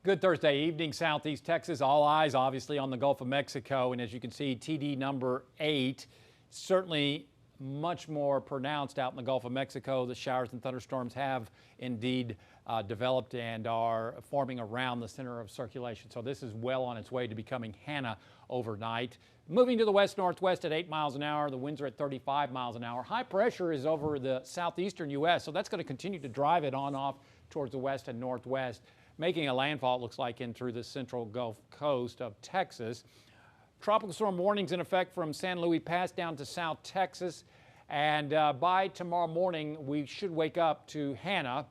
Good Thursday evening, Southeast Texas. All eyes obviously on the Gulf of Mexico. And as you can see, TD number 8, certainly much more pronounced out in the Gulf of Mexico. The showers and thunderstorms have indeed developed and are forming around the center of circulation. So this is well on its way to becoming Hannah overnight. Moving to the west-northwest at 8 miles an hour. The winds are at 35 miles an hour. High pressure is over the southeastern U.S., so that's going to continue to drive it on off towards the west and northwest, making a landfall, it looks like, in through the central Gulf Coast of Texas. Tropical storm warnings in effect from San Luis Pass down to South Texas. And by tomorrow morning, we should wake up to Hannah.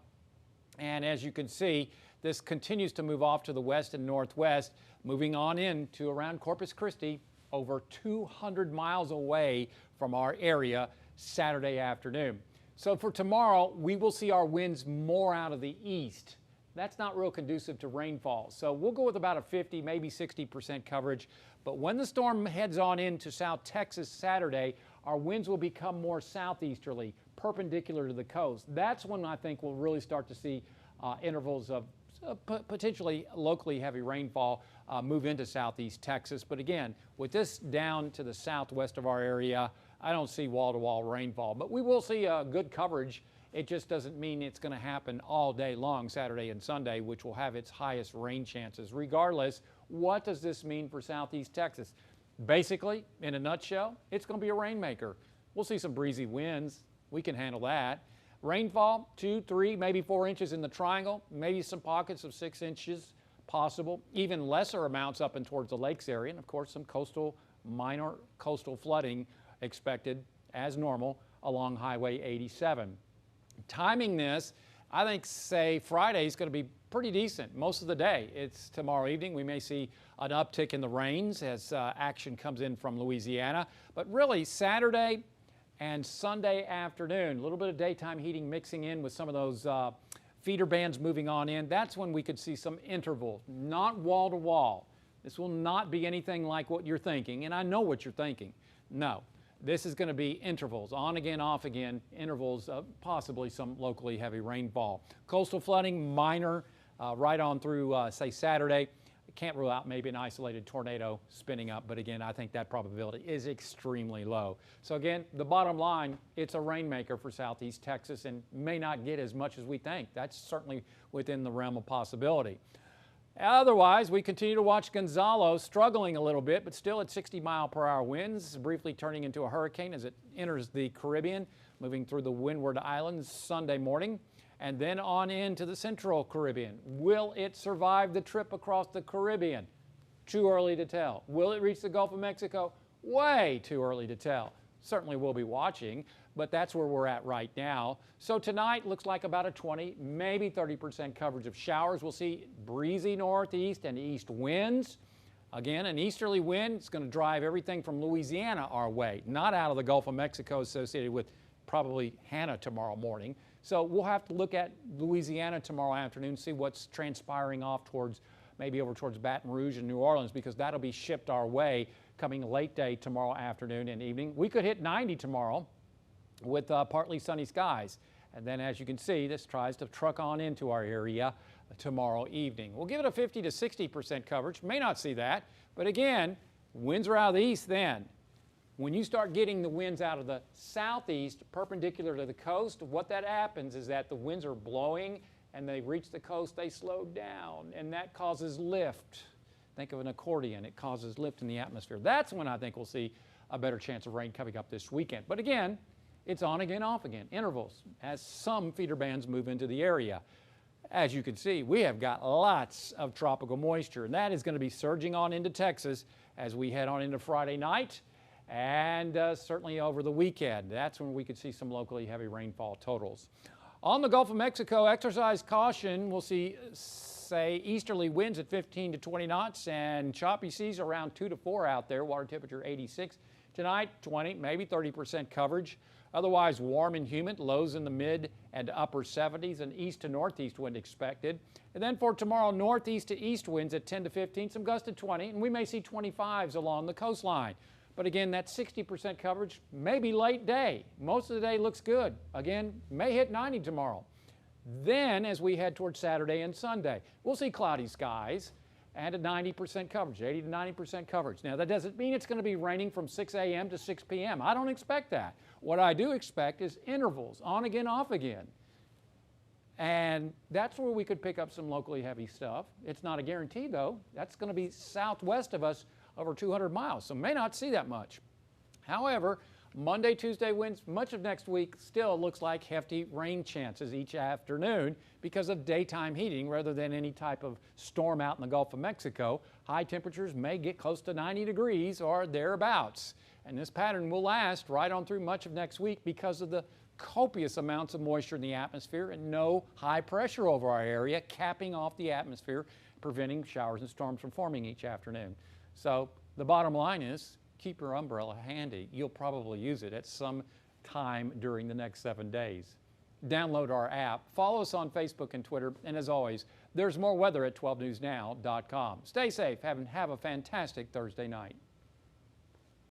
And as you can see, this continues to move off to the west and northwest, moving on in to around Corpus Christi, over 200 miles away from our area Saturday afternoon. So for tomorrow, we will see our winds more out of the east. That's not real conducive to rainfall. So we'll go with about a 50, maybe 60% coverage. But when the storm heads on into South Texas Saturday, our winds will become more southeasterly, perpendicular to the coast. That's when I think we'll really start to see intervals of potentially locally heavy rainfall move into southeast Texas. But again, with this down to the southwest of our area, I don't see wall-to-wall rainfall. But we will see good coverage. It just doesn't mean it's going to happen all day long, Saturday and Sunday, which will have its highest rain chances. Regardless, what does this mean for southeast Texas? Basically, in a nutshell, it's going to be a rainmaker. We'll see some breezy winds. We can handle that. Rainfall, 2, 3, maybe 4 inches in the triangle, maybe some pockets of 6 inches possible, even lesser amounts up and towards the lakes area, and of course some minor coastal flooding expected as normal along Highway 87. Timing this, I think, say Friday is going to be pretty decent most of the day. It's tomorrow evening. We may see an uptick in the rains as action comes in from Louisiana. But really, Saturday and Sunday afternoon, a little bit of daytime heating mixing in with some of those feeder bands moving on in. That's when we could see some intervals, not wall to wall. This will not be anything like what you're thinking, and I know what you're thinking. No. This is going to be intervals, on again, off again, intervals of possibly some locally heavy rainfall. Coastal flooding, minor, right on through, say, Saturday. Can't rule out maybe an isolated tornado spinning up, but again, I think that probability is extremely low. So again, the bottom line, it's a rainmaker for southeast Texas and may not get as much as we think. That's certainly within the realm of possibility. Otherwise, we continue to watch Gonzalo struggling a little bit, but still at 60-mile-per-hour winds, briefly turning into a hurricane as it enters the Caribbean, moving through the Windward Islands Sunday morning, and then on into the central Caribbean. Will it survive the trip across the Caribbean? Too early to tell. Will it reach the Gulf of Mexico? Way too early to tell. Certainly we'll be watching, but that's where we're at right now. So tonight looks like about a 20, maybe 30% coverage of showers. We'll see breezy northeast and east winds. Again, an easterly wind is going to drive everything from Louisiana our way, not out of the Gulf of Mexico associated with probably Hannah tomorrow morning. So we'll have to look at Louisiana tomorrow afternoon, see what's transpiring off towards, maybe over towards Baton Rouge and New Orleans, because that'll be shipped our way coming late day tomorrow afternoon and evening. We could hit 90 tomorrow with partly sunny skies. And then, as you can see, this tries to truck on into our area tomorrow evening. We'll give it a 50 to 60% coverage. May not see that, but again, winds are out of the east then. When you start getting the winds out of the southeast, perpendicular to the coast, what that happens is that the winds are blowing and they reach the coast, they slow down, and that causes lift. Think of an accordion. It causes lift in the atmosphere. That's when I think we'll see a better chance of rain coming up this weekend. But again, it's on again, off again, intervals, as some feeder bands move into the area. As you can see, we have got lots of tropical moisture, and that is going to be surging on into Texas as we head on into Friday night and certainly over the weekend. That's when we could see some locally heavy rainfall totals. On the Gulf of Mexico, exercise caution. We'll see, say, easterly winds at 15 to 20 knots and choppy seas around 2 to 4 out there. Water temperature 86. Tonight, 20, maybe 30% coverage. Otherwise, warm and humid, lows in the mid and upper 70s, and east to northeast wind expected. And then for tomorrow, northeast to east winds at 10 to 15, some gusts at 20, and we may see 25s along the coastline. But again, that 60% coverage may be late day. Most of the day looks good. Again, may hit 90 tomorrow. Then as we head towards Saturday and Sunday, we'll see cloudy skies and a 90% coverage, 80 to 90% coverage. Now that doesn't mean it's going to be raining from 6 a.m. to 6 p.m. I don't expect that. What I do expect is intervals, on again, off again. And that's where we could pick up some locally heavy stuff. It's not a guarantee though. That's going to be southwest of us over 200 miles, so may not see that much. However, Monday, Tuesday, Wednesday, much of next week still looks like hefty rain chances each afternoon because of daytime heating rather than any type of storm out in the Gulf of Mexico. High temperatures may get close to 90 degrees or thereabouts. And this pattern will last right on through much of next week because of the copious amounts of moisture in the atmosphere and no high pressure over our area, capping off the atmosphere, preventing showers and storms from forming each afternoon. So the bottom line is, keep your umbrella handy. You'll probably use it at some time during the next 7 days. Download our app, follow us on Facebook and Twitter, and as always, there's more weather at 12newsnow.com. Stay safe and have a fantastic Thursday night.